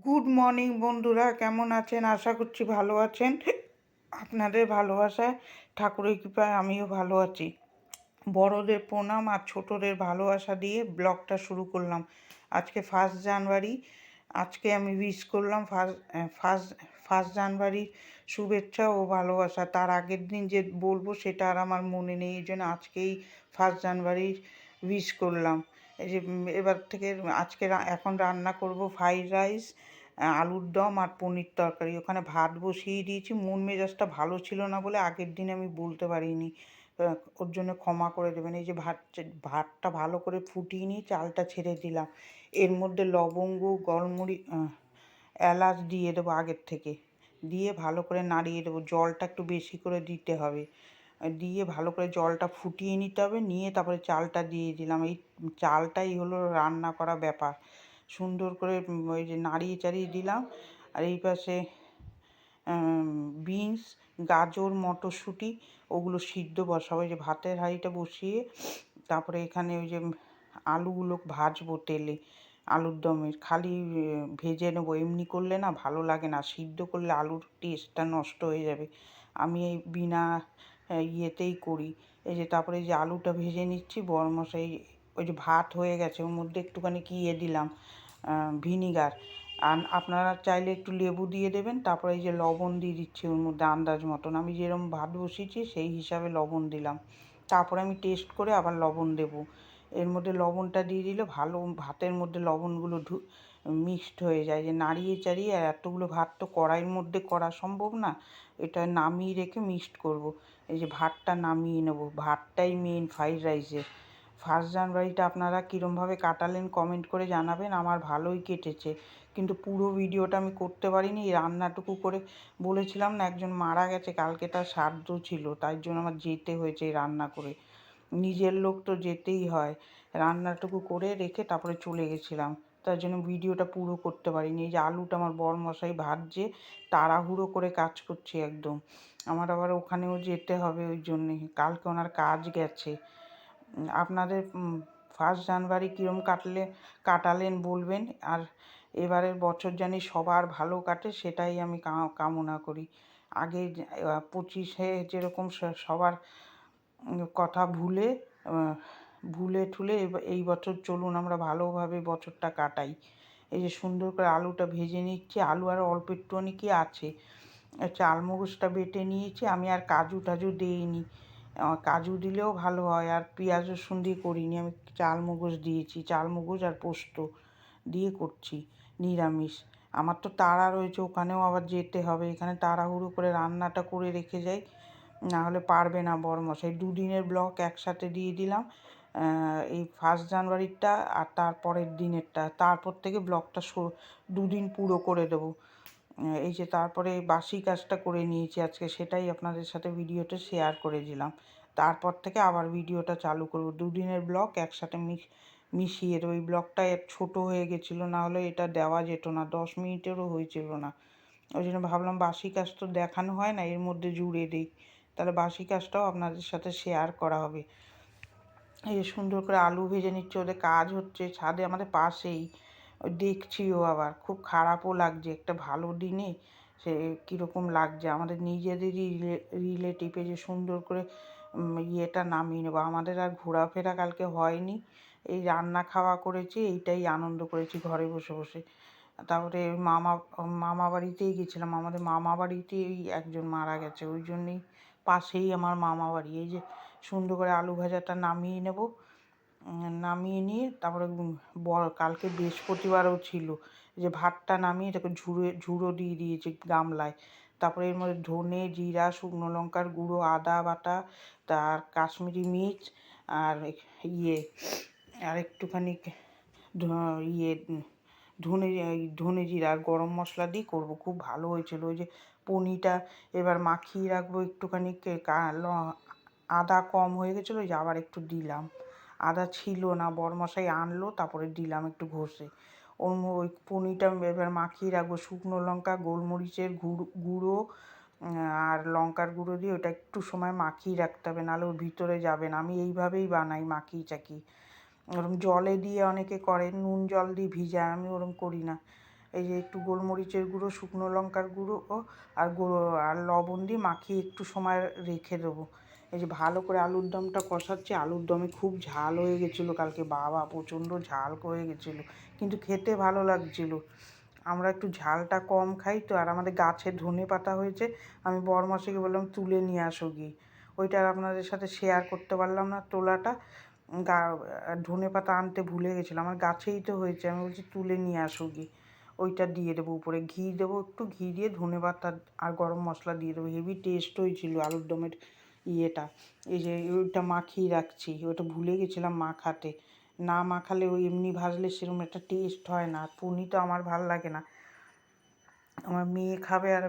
Good morning বন্ধুরা, কেমন আছেন? আশা করছি ভালো আছেন। আপনাদের ভালোবাসায়, ঠাকুরের কৃপায় আমিও ভালো আছি। বড়দের প্রণাম আর ছোটদের ভালোবাসা দিয়ে ব্লগটা শুরু করলাম। আজকে 1 জানুয়ারি। আজকে আমি উইশ করলাম ফার্স্ট ফার্স্ট জানুয়ারির শুভেচ্ছা ও ভালোবাসা। তার আগের দিন যে বলবো সেটা আর আমার মনে নেই, এই জন্য আজকেই 1 জানুয়ারির উইশ করলাম। এই যে এবার থেকে আজকে এখন রান্না করব ফ্রাইড রাইস, আলুর দম আর পনির তরকারি। ওখানে ভাত বসিয়ে দিয়েছি। মন মেজাজটা ভালো ছিল না বলে আগের দিন আমি বলতে পারিনি, ওর জন্য ক্ষমা করে দেবেন। এই যে ভাতটা ভালো করে ফুটিয়ে নিয়ে চালটা ছেড়ে দিলাম। এর মধ্যে লবঙ্গ, এলাচ দিয়ে দেবো আগের থেকে, দিয়ে ভালো করে নাড়িয়ে দেবো। জলটা একটু বেশি করে দিতে হবে, দিয়ে ভালো করে জলটা ফুটিয়ে নিতে হবে। নিয়ে তারপরে চালটা দিয়ে দিলাম। এই চালটাই হলো রান্না করা ব্যাপার। সুন্দর করে ওই যে নাড়িয়ে চাড়িয়ে দিলাম। আর এই পাশে বিনস, গাজর, মটরশুঁটি ওগুলো সিদ্ধ বসাবো। ওই যে ভাতের হাঁড়িটা বসিয়ে তারপরে এখানে ওই যে আলুগুলো ভাজবো তেলে। আলুর দমের খালি ভেজে নেবো, এমনি করলে না ভালো লাগে না, সিদ্ধ করলে আলুর টেস্টটা নষ্ট হয়ে যাবে। আমি এই বিনা ইয়েতেই করি। এই যে তারপরে এই যে আলুটা ভেজে নিচ্ছি। বড়মশাই ওই যে ভাত হয়ে গেছে, ওর মধ্যে একটুখানি দিলাম, ভিনিগার। আর আপনারা চাইলে একটু লেবু দিয়ে দেবেন। তারপরে এই যে লবণ দিয়ে দিচ্ছি ওর মধ্যে আন্দাজ মতন। আমি যেরকম ভাত বসিয়েছি সেই হিসাবে লবণ দিলাম। তারপরে আমি টেস্ট করে আবার লবণ দেবো। এর মধ্যে লবণটা দিয়ে দিলে ভালো ভাতের মধ্যে লবণগুলো মিক্সড হয়ে যায়। যে নাড়িয়ে চাড়িয়ে, আর এতগুলো ভাত তো কড়াইয়ের মধ্যে করা সম্ভব না, এটা নামিয়ে রেখে মিক্সড করব। এই যে ভাতটা নামিয়ে নেব। ভাতটাই মেন ফ্রাইড রাইসের। 1 জানুয়ারিটা আপনারা কীরমভাবে কাটালেন কমেন্ট করে জানাবেন। আমার ভালোই কেটেছে, কিন্তু পুরো ভিডিওটা আমি করতে পারিনি। এই রান্নাটুকু করে বলেছিলাম না একজন মারা গেছে, কালকে তার শ্রাদ্ধ ছিল, তাই জন্য আমার যেতে হয়েছে এই রান্না করে। নিজের লোক তো যেতেই হয়। রান্নাটুকু করে রেখে তারপরে চলে গেছিলাম, তার জন্য ভিডিওটা পুরো করতে পারিনি। এই যে আলুটা আমার বরমশাই ভাজছে, তাড়াহুড়ো করে কাজ করছি একদম। আমার আবার ওখানেও যেতে হবে, ওই জন্যে কালকে ওনার কাজ গেছে। আপনাদের 1 জানুয়ারি কীরম কাটালেন বলবেন। আর এবারের বছর জানি সবার ভালো কাটে, সেটাই আমি কামনা করি। আগে 25-এ যেরকম সবার কথা ভুলে ঠুলে এই বছর চলুন আমরা ভালোভাবে বছরটা কাটাই। এই যে সুন্দর করে আলুটা ভেজে নিচ্ছি। আলু আর অল্প একটুখানি কি আছে, চালমগজটা বেটে নিয়েছি আমি, আর কাজু টাজু দিইনি। কাজু দিলেও ভালো হয়, আর পেঁয়াজ রসুন দিয়ে করিনি, আমি চালমগজ দিয়েছি। চালমগজ আর পোস্ত দিয়ে করছি নিরামিষ। আমার তো তাড়া রয়েছে, ওখানেও আবার যেতে হবে। এখানে তাড়াহুড়ো করে রান্নাটা করে রেখে যাই, না হলে পারবে না বড়মশাই। 2 দিনের ব্লগ একসাথে দিয়ে দিলাম, এই 1 জানুয়ারিটা আর তারপরের দিনেরটা। তারপর থেকে ব্লগটা 2 দিন পুরো করে দেবো। এই যে তারপরে বাসি কাজটা করে নিয়েছি আজকে, সেটাই আপনাদের সাথে ভিডিওটা শেয়ার করে দিলাম। তারপর থেকে আবার ভিডিওটা চালু করব। 2 দিনের ব্লগ একসাথে মিশিয়ে দেবো। এই ব্লগটা ছোটো হয়ে গেছিলো, না হলে এটা দেওয়া যেত না, 10 মিনিটেরও হয়েছিল না। ওই জন্য ভাবলাম বাসি কাজ তো দেখানো হয় না, এর মধ্যে জুড়ে দিই, তাহলে বাসি কাজটাও আপনাদের সাথে শেয়ার করা হবে। এই যে সুন্দর করে আলু ভেজে নিচ্ছে, ওদের কাজ হচ্ছে ছাদে আমাদের পাশেই, দেখছিও। আবার খুব খারাপও লাগছে, একটা ভালো দিনে সে কীরকম লাগছে। আমাদের নিজেদেরই রিলেটিভে যে সুন্দর করে ইয়েটা নামিয়ে নেবো। আমাদের আর ঘোরাফেরা কালকে হয়নি, এই রান্না খাওয়া করেছি, এইটাই আনন্দ করেছি ঘরে বসে বসে। তারপরে মামা বাড়িতেই গেছিলাম। আমাদের মামা বাড়িতেই একজন মারা গেছে, ওই জন্যেই পাশেই আমার মামা বাড়ি। এই যে সুন্দর করে আলু ভাজাটা নামিয়ে নেব। নামিয়ে নিয়ে তারপরে কালকে বৃহস্পতিবারও ছিল, যে ভাতটা নামিয়ে তাকে ঝুড়ো দিয়ে দিয়েছি গামলায়। তারপরে এর মধ্যে ধনে, জিরা, শুকনো লঙ্কার গুঁড়ো, আদা বাটা, তার কাশ্মীরি মির্চ, আর আর একটুখানি ইয়ে ধনে জিরা আর গরম মশলা দিয়ে করবো, খুব ভালো হয়েছিল। ওই যে পনিরটা এবার মাখিয়ে রাখবো একটুখানি, আদা কম হয়ে গেছিলো, ওই যে আবার একটু দিলাম। আদা ছিল না, বরমশাই আনলো, তারপরে দিলাম একটু ঘষে। ওই পনিরটা এবার মাখিয়ে রাখবো। শুকনো লঙ্কা, গোলমরিচের গুঁড়ো আর লঙ্কার গুঁড়ো দিয়ে ওটা একটু সময় মাখিয়ে রাখতে হবে, নাহলে ওর ভিতরে যাবে না। আমি এইভাবেই বানাই, মাখিয়ে চাকি। ওরম জলে দিয়ে অনেকে করে, নুন জল দিয়ে ভিজায়, আমি ওরম করি না। এই যে একটু গোলমরিচের গুঁড়ো, শুকনো লঙ্কার গুঁড়ো আর আর লবণ দিয়ে মাখিয়ে একটু সময় রেখে দেবো। এই যে ভালো করে আলুর দমটা কষাচ্ছি। আলুর দমে খুব ঝাল হয়ে গেছিলো কালকে, বাবা প্রচণ্ড ঝাল হয়ে গেছিলো, কিন্তু খেতে ভালো লাগছিলো। আমরা একটু ঝালটা কম খাই তো, আর আমাদের গাছে ধনে পাতা হয়েছে। আমি বরমাসিকে বললাম তুলে নিয়ে আসো গিয়ে, ওইটা আর আপনাদের সাথে শেয়ার করতে পারলাম না তোলাটা। ধনে পাতা আনতে ভুলে গেছিলাম, আমার গাছেই তো হয়েছে। আমি বলছি তুলে নিয়ে আসো গিয়ে, ওইটা দিয়ে দেবো উপরে, ঘি দেবো একটু, ঘি দিয়ে ধনে পাতা আর গরম মশলা দিয়ে দেবো। হেভি টেস্ট হয়েছিল আলুর দমের ইয়েটা। এই যে ওইটা মাখিয়ে রাখছি, ওইটা ভুলে গেছিলাম মাখাতে। না মাখালে ওই এমনি ভাজলে সেরকম একটা টেস্ট হয় না। পুনি তো আমার ভাল লাগে না, আমার মেয়ে খাবে আর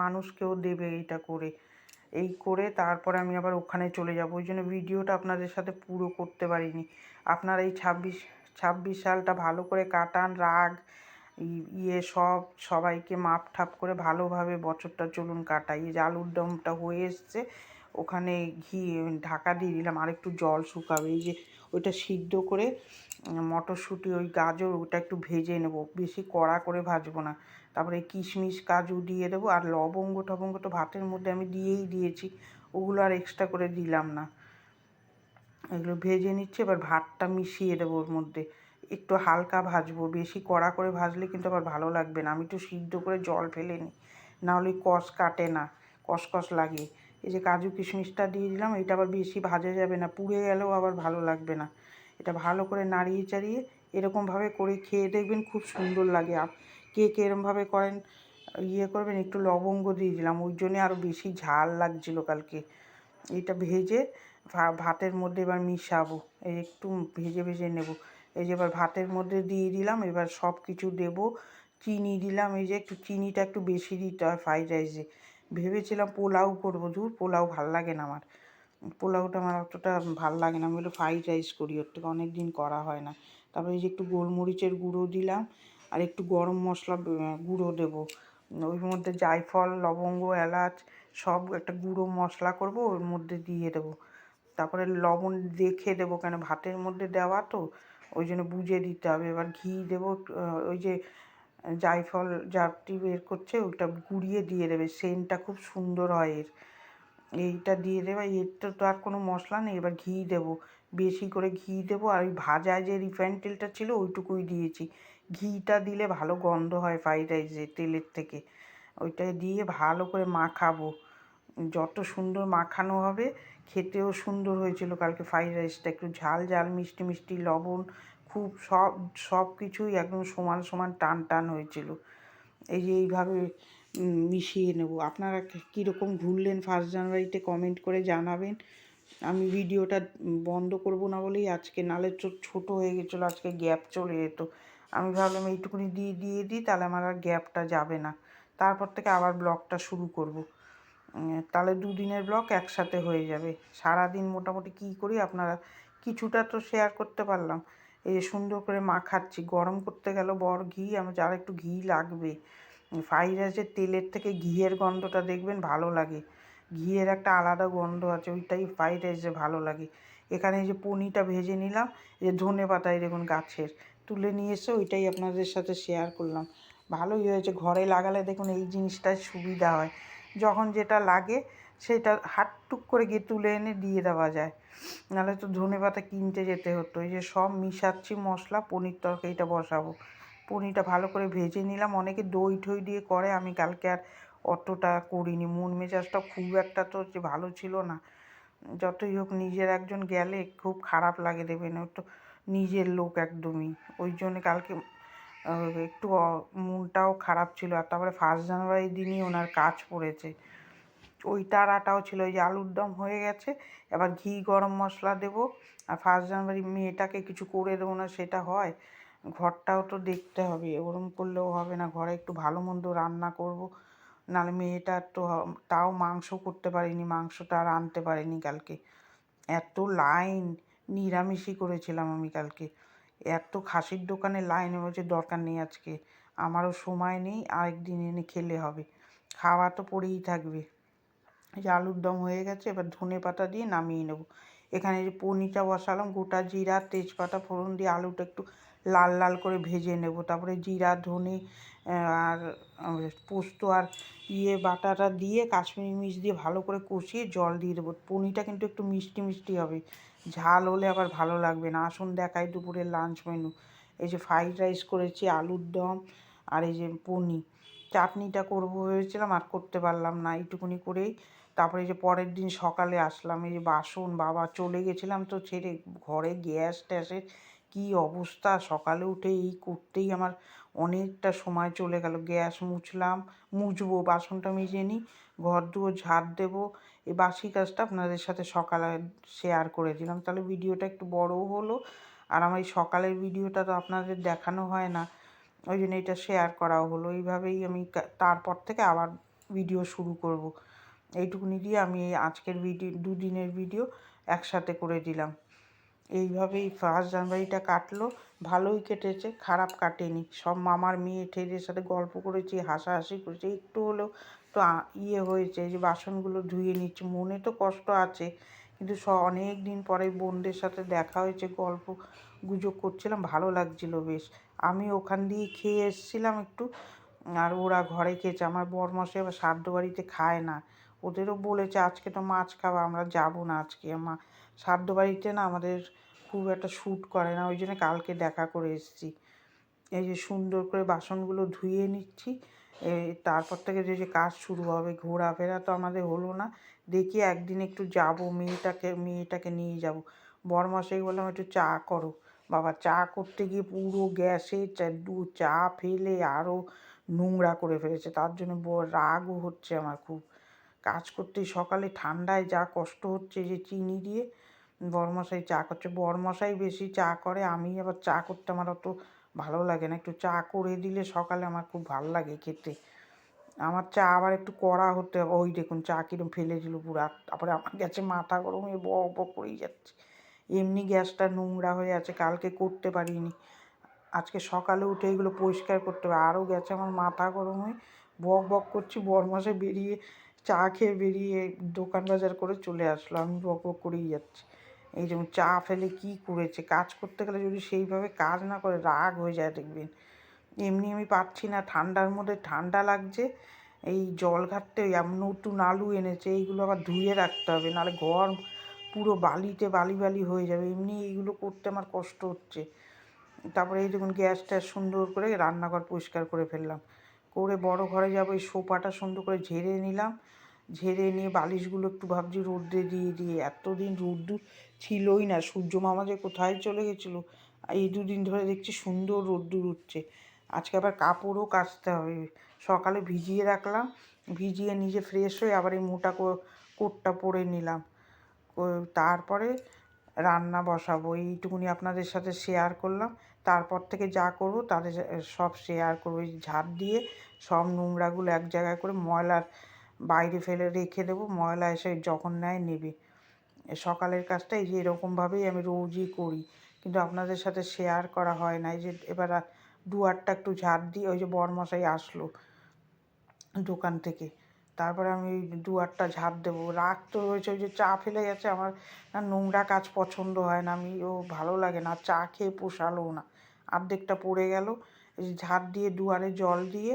মানুষকেও দেবে এইটা করে। এই করে তারপরে আমি আবার ওখানে চলে যাব, ওই জন্য ভিডিওটা আপনাদের সাথে পুরো করতে পারিনি। আপনারা এই ছাব্বিশ সালটা ভালো করে কাটান, রাগ সবাইকে মাপ ঠাপ করে ভালোভাবে বছরটা চলুন কাটাই। এই যে আলুর দমটা হয়ে এসছে, ওখানে ঘি ঢাকা দিয়ে দিলাম, আর একটু জল শুকাবে। এই যে ওইটা সিদ্ধ করে মটরশুঁটি, ওই গাজর, ওটা একটু ভেজে নেব, বেশি কড়া করে ভাজবো না। তারপরে কিশমিশ কাজু দিয়ে দেবো, আর লবঙ্গ টবঙ্গ তো ভাতের মধ্যে আমি দিয়েই দিয়েছি, ওগুলো আর এক্সট্রা করে দিলাম না। এগুলো ভেজে নিচ্ছে, এবার ভাতটা মিশিয়ে দেবো ওর মধ্যে। একটু হালকা ভাজবো, বেশি কড়া করে ভাজলে কিন্তু আবার ভালো লাগবে না। আমি একটু সিদ্ধ করে জল ফেলে নিই, নাহলে কষ কাটে না, কষকষ লাগে। এই যে কাজু কিশমিশটা দিয়ে দিলাম, এটা আবার বেশি ভাজা যাবে না, পুড়ে গেলেও আবার ভালো লাগবে না। এটা ভালো করে নাড়িয়ে চাড়িয়ে এরকমভাবে করে খেয়ে দেখবেন, খুব সুন্দর লাগে। কে কে এরমভাবে করেন করবেন। একটু লবঙ্গ দিয়ে দিলাম, ওই জন্যে আরও বেশি ঝাল লাগছিলো কালকে। এটা ভেজে ভাতের মধ্যে এবার মিশাবো, এই একটু ভেজে ভেজে নেব। এই যে এবার ভাতের মধ্যে দিয়ে দিলাম, এবার সব কিছু দেবো। চিনি দিলাম, এই যে একটু চিনিটা একটু বেশি দিতে হয় ফ্রাইড রাইসে। ভেবেছিলাম পোলাও করবো, ধুর পোলাও ভাল লাগে না আমার, পোলাওটা আমার অতটা ভাল লাগে না। আমি একটু ফ্রাইড রাইস করি, ওর থেকে অনেক দিন করা হয় না। তারপরে এই যে একটু গোলমরিচের গুঁড়ো দিলাম, আর একটু গরম মশলা গুঁড়ো দেবো। ওর মধ্যে জায়ফল, লবঙ্গ, এলাচ সব একটা গুঁড়ো মশলা করব, ওর মধ্যে দিয়ে দেবো। তারপরে লবণ দেখে দেবো, কেন ভাতের মধ্যে দেওয়া তো, ওই জন্য বুঝে দিতে হবে। এবার ঘি দেবো, ওই যে জায়ফল জারটি বের করছে ওটা গুঁড়িয়ে দিয়ে দেবে, সেন্টটা খুব সুন্দর হয় এর। এইটা দিয়ে দেবে, এর তো আর কোনো মশলা নেই। এবার ঘি দেবো, বেশি করে ঘি দেবো, আর ওই ভাজায় যে রিফাইন্ড তেলটা ছিল ওইটুকুই দিয়েছি। ঘিটা দিলে ভালো গন্ধ হয় ফ্রাইড রাইসে তেলের থেকে। ওইটা দিয়ে ভালো করে মাখাবো, যত সুন্দর মাখানো হবে খেতেও সুন্দর হয়েছিল কালকে ফ্রাইড রাইসটা। একটু ঝাল ঝাল, মিষ্টি মিষ্টি, লবণ খুব সব কিছুই একদম সমান সমান টান টান হয়েছিল। এই যে এইভাবে মিশিয়ে নেব। আপনারা কীরকম ঘুরলেন 1 জানুয়ারিতে কমেন্ট করে জানাবেন। আমি ভিডিওটা বন্ধ করব না বলেই আজকে, নাহলে ছোটো হয়ে গেছিলো, আজকে গ্যাপ চলে যেত। আমি ভাবলাম এইটুকুনি দিয়ে দিই, তাহলে আমার আর গ্যাপটা যাবে না। তারপর থেকে আবার ব্লগটা শুরু করব, তাহলে 2 দিনের ব্লগ একসাথে হয়ে যাবে। সারাদিন মোটামুটি কী করি আপনারা কিছুটা তো শেয়ার করতে পারলাম। এই যে সুন্দর করে মাখাচ্ছি, গরম করতে গেল বর ঘি, আমার যারা একটু ঘি লাগবে। ফ্রাইড রাইসের তেলের থেকে ঘিয়ের গন্ধটা দেখবেন ভালো লাগে, ঘিয়ের একটা আলাদা গন্ধ আছে, ওইটাই ফ্রাইড রাইসে ভালো লাগে। এখানে এই যে পনিরটা ভেজে নিলাম, এই যে ধনে পাতায় দেখুন গাছের তুলে নিয়ে এসে ওইটাই আপনাদের সাথে শেয়ার করলাম। ভালোই হয়েছে, ঘরে লাগালে দেখুন এই জিনিসটার সুবিধা হয়, যখন যেটা লাগে সেটা হাটটুক করে গিয়ে তুলে এনে দিয়ে দেওয়া যায়, নাহলে তো ধনেপাতা কিনতে যেতে হতো। এই যে সব মিশাচ্ছি মশলা, পনির তরকারিটা বসাবো। পনিরটা ভালো করে ভেজে নিলাম, অনেকে দই ঠই দিয়ে করে, আমি কালকে আর অতটা করিনি, মন মেজাজটা খুব একটা তো যে ভালো ছিল না। যতই হোক নিজের একজন গেলে খুব খারাপ লাগে, দেবেন ওর তো নিজের লোক একদমই, ওই জন্য কালকে একটু মনটাও খারাপ ছিল। আর তারপরে 1 জানুয়ারির দিনই ওনার কাজ পড়েছে, ওই তাড়াটাও ছিল। ওই যে আলুর দম হয়ে গেছে, এবার ঘি গরম মশলা দেবো, আর 1 জানুয়ারি মেয়েটাকে কিছু করে দেবো না সেটা হয়, ঘরটাও তো দেখতে হবে, ওরম করলেও হবে না, ঘরে একটু ভালো মন্দ রান্না করব। নাহলে মেয়েটা তো, তাও মাংস করতে পারিনি, মাংসটা আর আনতে পারিনি কালকে। এত লাইন, নিরামিষই করেছিলাম আমি কালকে, এত খাসির দোকানে লাইন, বলছে দরকার নেই আজকে, আমারও সময় নেই, আরেকদিন এনে খেলে হবে, খাওয়া তো পড়েই থাকবে। এই যে আলুর দম হয়ে গেছে, এবার ধনে পাতা দিয়ে নামিয়ে নেব। এখানে যে পনিরটা বসালাম, গোটা জিরা তেজপাতা ফোড়ন দিয়ে আলুটা একটু লাল লাল করে ভেজে নেব। তারপরে জিরা ধনে আর পোস্ত আর বাটাটা দিয়ে কাশ্মীরি মির্চ দিয়ে ভালো করে কষিয়ে জল দিয়ে দেবো। পনিরটা কিন্তু একটু মিষ্টি মিষ্টি হবে, ঝাল হলে আবার ভালো লাগবে না। আসুন দেখাই দুপুরের লাঞ্চ মেনু। এই যে ফ্রাইড রাইস করেছি, আলুর দম আর এই যে পনির। চাটনিটা করবো ভেবেছিলাম আর করতে পারলাম না, এইটুকুনি করেই। তারপরে এই যে পরের দিন সকালে আসলাম, এই যে বাসন বাবা চলে গেছিলাম তো ছেড়ে, ঘরে গ্যাস ট্যাসের কী অবস্থা, সকালে উঠে এই করতেই আমার অনেকটা সময় চলে গেল। গ্যাস মুছবো, বাসনটা মেজে নিই, ঘর দুয়ার ঝাড় দেবো, এই বাসি কাজটা আপনাদের সাথে সকালে শেয়ার করে দিলাম। তাহলে ভিডিওটা একটু বড়ও হলো, আর আমার এই সকালের ভিডিওটা তো আপনাদের দেখানো হয় না, ওই জন্য এটা শেয়ার করাও হলো। এইভাবেই আমি তারপর থেকে আবার ভিডিও শুরু করব। এইটুকুনি দিয়ে আমি এই আজকের দুদিনের ভিডিও একসাথে করে দিলাম। এইভাবেই 1 জানুয়ারিটা কাটলো, ভালোই কেটেছে, খারাপ কাটেনি। সব মামার মেয়ে ঠেদের সাথে গল্প করেছি, হাসাহাসি করেছি, একটু হলেও তো হয়েছে। যে বাসনগুলো ধুয়ে নিচ্ছি, মনে তো কষ্ট আছে, কিন্তু অনেক দিন পরে বোনদের সাথে দেখা হয়েছে, গল্প গুজব করছিলাম, ভালো লাগছিল বেশ। আমি ওখান দিয়ে খেয়ে এসেছিলাম একটু, আর ওরা ঘরে খেয়েছে। আমার বরমশাই আবার শ্রাদ্ধ বাড়িতে খায় না, ওদেরও বলেছে আজকে তো মাছ খাওয়া, আমরা যাব না আজকে। শ্রাদ্ধ বাড়িতে না আমাদের খুব একটা শ্যুট করে না, ওই জন্য কালকে দেখা করে এসেছি। এই যে সুন্দর করে বাসনগুলো ধুয়ে নিচ্ছি, তারপর থেকে যে কাজ শুরু হবে। ঘোরাফেরা তো আমাদের হলো না, দেখি একদিন একটু যাব, মেয়েটাকে নিয়ে যাব। বরমশাই বললাম একটু চা করো। বাবা চা করতে গিয়ে পুরো গ্যাসে চা ফেলে আরও নোংরা করে ফেলেছে, তার জন্য রাগও হচ্ছে আমার খুব। কাজ করতে সকালে ঠান্ডায় যা কষ্ট হচ্ছে, যে চিনি দিয়ে বরমশাই চা করছে। বরমশাই বেশি চা করে, আমি আবার চা করতে আমার অত ভালো লাগে না। একটু চা করে দিলে সকালে আমার খুব ভালো লাগে খেতে। আমার চা আবার একটু কড়া হতে হবে। ওই দেখুন চা কিরম ফেলে দিল পুরো, তারপরে আমার গেছে মাথা গরম হয়ে বক বক করেই যাচ্ছে। এমনি গ্যাসটা নোংরা হয়ে আছে, কালকে করতে পারিনি, আজকে সকালে উঠে এগুলো পরিষ্কার করতে হবে। আরও গেছে আমার মাথা গরম হয়ে বক বক করছি। বরমাসে বেরিয়ে চা খেয়ে বেরিয়ে দোকান বাজার করে চলে আসলো, আমি বক বক করেই যাচ্ছি। এই যেমন চা ফেলে কি করেছে, কাজ করতে গেলে যদি সেইভাবে কাজ না করে রাগ হয়ে যায় দেখবেন। এমনি আমি পাচ্ছি না, ঠান্ডার মধ্যে ঠান্ডা লাগছে, এই জল ঘাটতে নতুন আলু এনেছে, এইগুলো আবার ধুয়ে রাখতে হবে, নাহলে ঘর পুরো বালিতে বালি বালি হয়ে যাবে। এমনি এইগুলো করতে আমার কষ্ট হচ্ছে। তারপরে এই দেখুন গ্যাস ট্যাস সুন্দর করে রান্নাঘর পরিষ্কার করে ফেললাম, করে বড় ঘরে যাবো। এই সোফাটা সুন্দর করে ঝেড়ে নিলাম, ঝেড়ে নিয়ে বালিশগুলো একটু ভাবছি রোদ্রে দিয়ে এতদিন রোদ্দুর ছিলই না, সূর্য মামা যে কোথায় চলে গেছিলো। এই দুদিন ধরে দেখছি সুন্দর রোদ্দুর উঠছে। আজকে আবার কাপড়ও কাচতে হবে, সকালে ভিজিয়ে রাখলাম, ভিজিয়ে নিজে ফ্রেশ হয়ে আবার এই মোটা কোটটা পরে নিলাম, তারপরে রান্না বসাবো। এইটুকুনি আপনাদের সাথে শেয়ার করলাম, তারপর থেকে যা করবো তাদের সব শেয়ার করবো। ঝাড় দিয়ে সব নোংরাগুলো এক জায়গায় করে ময়লার বাইরে ফেলে রেখে দেবো, ময়লা এসে যখন নেবে। সকালের কাজটা এই যে এরকমভাবেই আমি রোজই করি, কিন্তু আপনাদের সাথে শেয়ার করা হয় না। এই যে এবার দুয়ারটা একটু ঝাড় দিয়ে, ওই যে বরমশাই আসলো দোকান থেকে, তারপরে আমি ওই দুয়ারটা ঝাড় দেবো। রাগ তো রয়েছে, ওই যে চা ফেলে গেছে, আমার নোংরা কাজ পছন্দ হয় না, ভালো লাগে না, চা খেয়ে পোষালোও না, অর্ধেকটা পড়ে গেল। এই ঝাড় দিয়ে দুয়ারে জল দিয়ে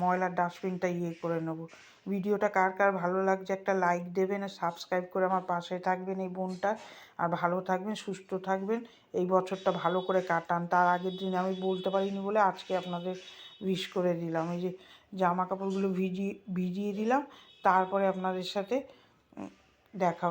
ময়লার ডাস্টবিনটা করে নেবো। ভিডিওটা কার কার ভালো লাগছে একটা লাইক দেবেন, আর সাবস্ক্রাইব করে আমার পাশে থাকবেন এই বোনটা। আর ভালো থাকবেন, সুস্থ থাকবেন, এই বছরটা ভালো করে কাটান। তার আগের দিন আমি বলতে পারিনি বলে আজকে আপনাদের উইশ করে দিলাম। এই যে জামা কাপড়গুলো ভিজিয়ে দিলাম, তারপরে আপনাদের সাথে দেখা